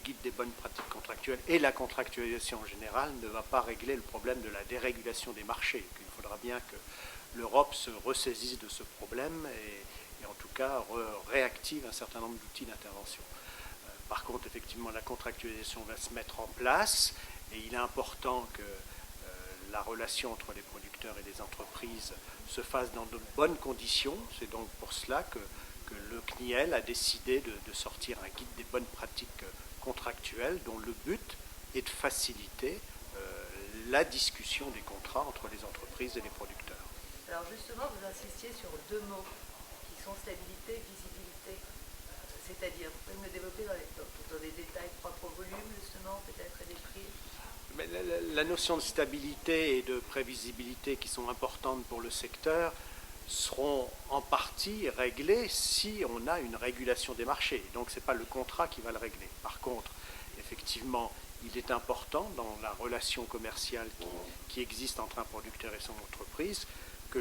guide des bonnes pratiques contractuelles et la contractualisation en général ne va pas régler le problème de la dérégulation des marchés. Il faudra bien que l'Europe se ressaisisse de ce problème et en tout cas réactive un certain nombre d'outils d'intervention. Par contre, effectivement, la contractualisation va se mettre en place et il est important que la relation entre les producteurs et les entreprises se fasse dans de bonnes conditions. C'est donc pour cela que le CNIL a décidé de sortir un guide des bonnes pratiques contractuelles dont le but est de faciliter la discussion des contrats entre les entreprises et les producteurs. Alors justement, vous insistiez sur deux mots qui sont stabilité, visibilité. C'est-à-dire, vous pouvez me développer dans les détails propres au volume, justement, peut-être, et des prix? Mais la notion de stabilité et de prévisibilité qui sont importantes pour le secteur seront en partie réglées si on a une régulation des marchés. Donc ce n'est pas le contrat qui va le régler. Par contre, effectivement, il est important dans la relation commerciale qui existe entre un producteur et son entreprise que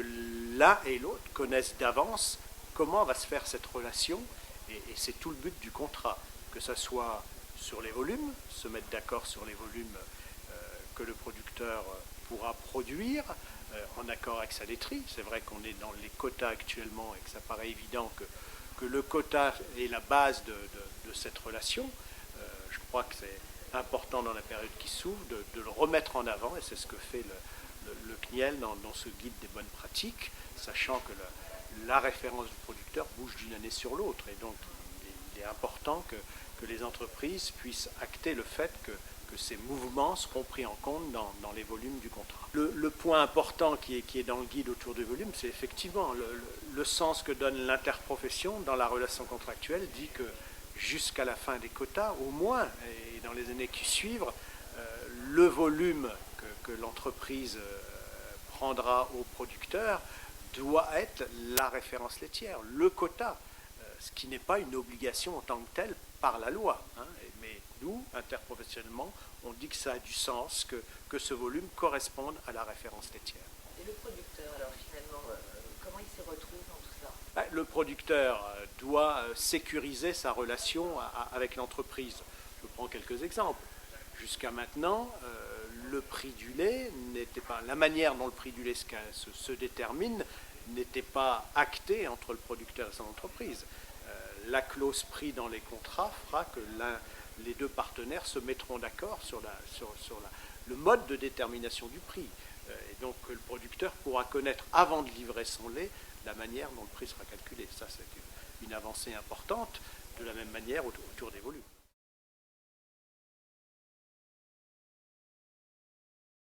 l'un et l'autre connaissent d'avance comment va se faire cette relation et c'est tout le but du contrat, que ce soit sur les volumes, se mettre d'accord sur les volumes que le producteur pourra produire en accord avec sa laiterie. C'est vrai qu'on est dans les quotas actuellement et que ça paraît évident que le quota est la base de cette relation. Je crois que c'est important dans la période qui s'ouvre de le remettre en avant et c'est ce que fait le CNIL dans ce guide des bonnes pratiques, sachant que la référence du producteur bouge d'une année sur l'autre et donc il est important que les entreprises puissent acter le fait que ces mouvements seront pris en compte dans les volumes du contrat. Le point important qui est dans le guide autour du volume, c'est effectivement le sens que donne l'interprofession dans la relation contractuelle dit que jusqu'à la fin des quotas, au moins, et dans les années qui suivent, le volume que l'entreprise prendra au producteur doit être la référence laitière, le quota, ce qui n'est pas une obligation en tant que telle par la loi. Mais nous, interprofessionnellement, on dit que ça a du sens, que ce volume corresponde à la référence laitière. Et le producteur, alors finalement, comment il se retrouve dans tout ça? Le producteur doit sécuriser sa relation avec l'entreprise. Je prends quelques exemples. Jusqu'à maintenant, le prix du lait n'était pas, la manière dont le prix du lait se détermine n'était pas actée entre le producteur et son entreprise. La clause prix dans les contrats fera que les deux partenaires se mettront d'accord sur le mode de détermination du prix. Et donc le producteur pourra connaître avant de livrer son lait la manière dont le prix sera calculé. Ça, c'est une avancée importante, de la même manière autour des volumes.